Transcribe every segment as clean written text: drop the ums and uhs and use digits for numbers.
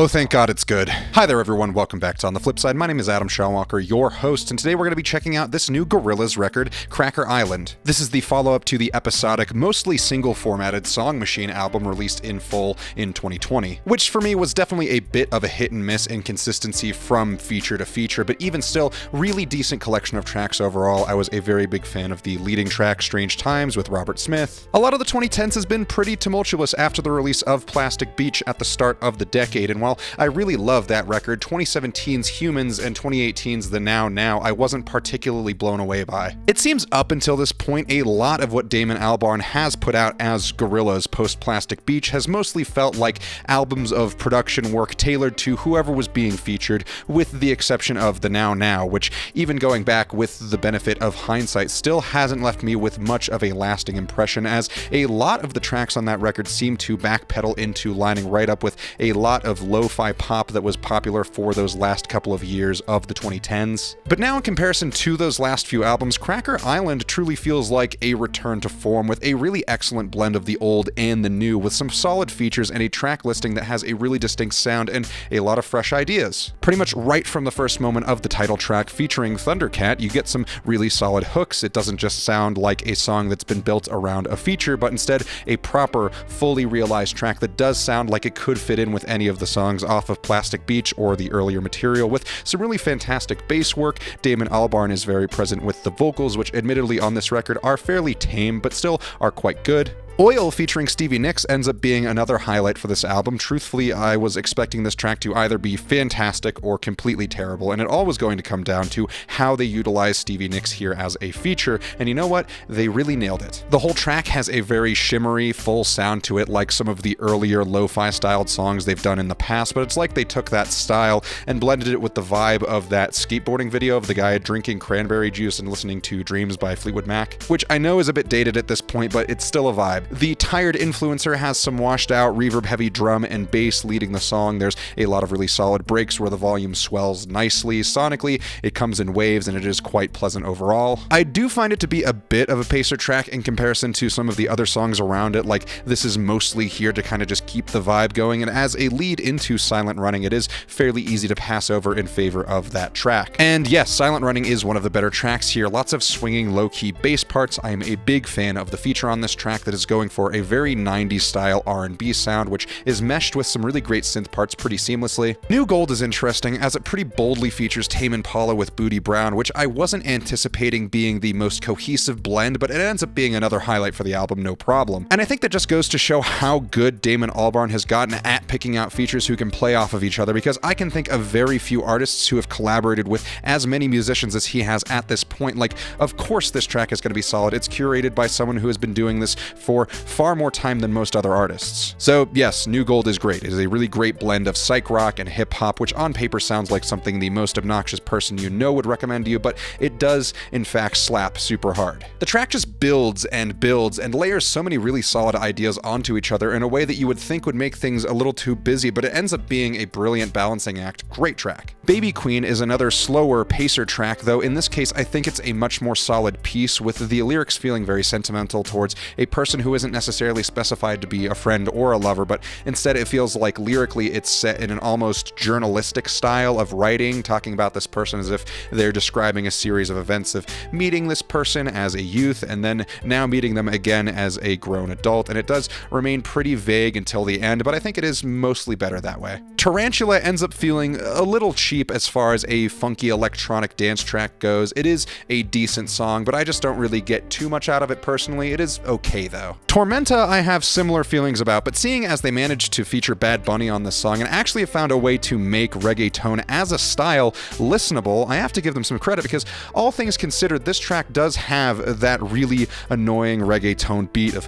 Oh, thank God it's good. Hi there, everyone. Welcome back to On the Flip Side. My name is Adam Shawalker, your host, and today we're going to be checking out this new Gorillaz record, Cracker Island. This is the follow-up to the episodic, mostly single-formatted Song Machine album released in full in 2020, which for me was definitely a bit of a hit-and-miss inconsistency from feature to feature, but even still, really decent collection of tracks overall. I was a very big fan of the leading track, Strange Times, with Robert Smith. A lot of the 2010s has been pretty tumultuous after the release of Plastic Beach at the start of the decade, and while I really love that record, 2017's Humans and 2018's The Now Now, I wasn't particularly blown away by. It seems up until this point, a lot of what Damon Albarn has put out as Gorillaz post-Plastic Beach has mostly felt like albums of production work tailored to whoever was being featured, with the exception of The Now Now, which, even going back with the benefit of hindsight, still hasn't left me with much of a lasting impression, as a lot of the tracks on that record seem to backpedal into lining right up with a lot of lo-fi pop that was popular for those last couple of years of the 2010s. But now in comparison to those last few albums, Cracker Island truly feels like a return to form with a really excellent blend of the old and the new, with some solid features and a track listing that has a really distinct sound and a lot of fresh ideas. Pretty much right from the first moment of the title track featuring Thundercat, you get some really solid hooks. It doesn't just sound like a song that's been built around a feature, but instead a proper, fully realized track that does sound like it could fit in with any of the songs off of Plastic Beach or the earlier material, with some really fantastic bass work. Damon Albarn is very present with the vocals, which admittedly on this record are fairly tame, but still are quite good. Oil featuring Stevie Nicks ends up being another highlight for this album. Truthfully, I was expecting this track to either be fantastic or completely terrible, and it all was going to come down to how they utilize Stevie Nicks here as a feature, and you know what? They really nailed it. The whole track has a very shimmery, full sound to it, like some of the earlier lo-fi styled songs they've done in the past, but it's like they took that style and blended it with the vibe of that skateboarding video of the guy drinking cranberry juice and listening to Dreams by Fleetwood Mac, which I know is a bit dated at this point, but it's still a vibe. The Tired Influencer has some washed out reverb-heavy drum and bass leading the song. There's a lot of really solid breaks where the volume swells nicely. Sonically, it comes in waves and it is quite pleasant overall. I do find it to be a bit of a pacer track in comparison to some of the other songs around it, like this is mostly here to kind of just keep the vibe going, and as a lead into Silent Running, it is fairly easy to pass over in favor of that track. And yes, Silent Running is one of the better tracks here. Lots of swinging low-key bass parts. I am a big fan of the feature on this track that is going for a very 90s style R&B sound, which is meshed with some really great synth parts pretty seamlessly. New Gold is interesting as it pretty boldly features Tame Impala with Booty Brown, which I wasn't anticipating being the most cohesive blend, but it ends up being another highlight for the album, no problem. And I think that just goes to show how good Damon Albarn has gotten at picking out features who can play off of each other, because I can think of very few artists who have collaborated with as many musicians as he has at this point. Like, of course this track is going to be solid. It's curated by someone who has been doing this for far more time than most other artists. So yes, New Gold is great. It is a really great blend of psych rock and hip hop, which on paper sounds like something the most obnoxious person you know would recommend to you, but it does in fact slap super hard. The track just builds and layers so many really solid ideas onto each other in a way that you would think would make things a little too busy, but it ends up being a brilliant balancing act. Great track. Baby Queen is another slower pacer track, though in this case I think it's a much more solid piece, with the lyrics feeling very sentimental towards a person who isn't necessarily specified to be a friend or a lover, but instead it feels like lyrically it's set in an almost journalistic style of writing, talking about this person as if they're describing a series of events of meeting this person as a youth and then now meeting them again as a grown adult, and it does remain pretty vague until the end, but I think it is mostly better that way. Tarantula ends up feeling a little cheap as far as a funky electronic dance track goes. It is a decent song, but I just don't really get too much out of it personally. It is okay though. Tormenta I have similar feelings about, but seeing as they managed to feature Bad Bunny on this song and actually have found a way to make reggaeton as a style listenable, I have to give them some credit, because all things considered, this track does have that really annoying reggaeton beat of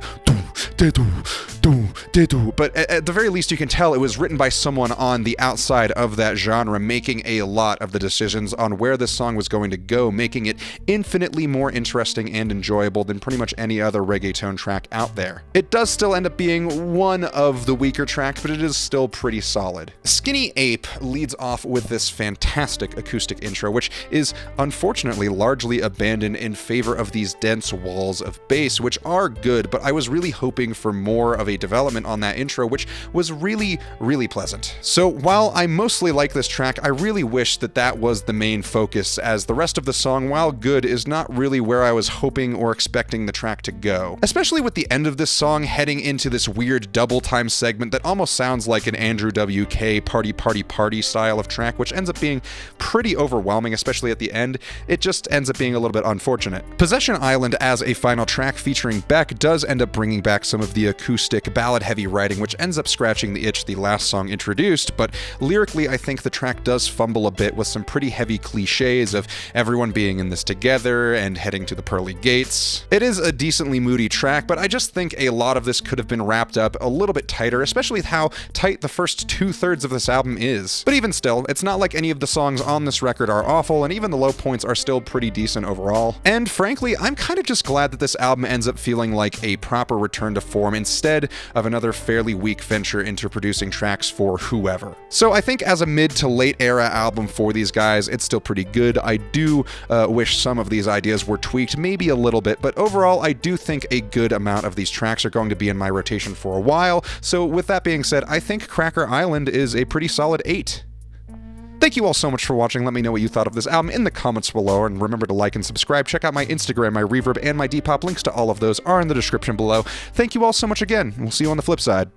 but at the very least you can tell it was written by someone on the outside of that genre, making a lot of the decisions on where this song was going to go, making it infinitely more interesting and enjoyable than pretty much any other reggaeton track out there. It does still end up being one of the weaker tracks, but it is still pretty solid. Skinny Ape leads off with this fantastic acoustic intro, which is unfortunately largely abandoned in favor of these dense walls of bass, which are good, but I was really hoping for more of a development on that intro, which was really, really pleasant. So while I mostly like this track, I really wish that that was the main focus, as the rest of the song, while good, is not really where I was hoping or expecting the track to go. Especially with the end of this song heading into this weird double time segment that almost sounds like an Andrew WK party party party style of track, which ends up being pretty overwhelming, especially at the end. It just ends up being a little bit unfortunate. Possession Island as a final track featuring Beck does end up bringing back some of the acoustic ballad-heavy writing, which ends up scratching the itch the last song introduced, but lyrically I think the track does fumble a bit with some pretty heavy cliches of everyone being in this together and heading to the pearly gates. It is a decently moody track, but I just think a lot of this could have been wrapped up a little bit tighter, especially with how tight the first 2/3 of this album is. But even still, it's not like any of the songs on this record are awful, and even the low points are still pretty decent overall. And frankly, I'm kind of just glad that this album ends up feeling like a proper return to form instead of another fairly weak venture into producing tracks for whoever. So I think as a mid to late era album for these guys, it's still pretty good. I do wish some of these ideas were tweaked maybe a little bit, but overall I do think a good amount of these tracks are going to be in my rotation for a while. So with that being said, I think Cracker Island is a pretty solid 8. Thank you all so much for watching. Let me know what you thought of this album in the comments below, and remember to like and subscribe. Check out my Instagram, my Reverb, and my Depop. Links to all of those are in the description below. Thank you all so much again. We'll see you on the flip side.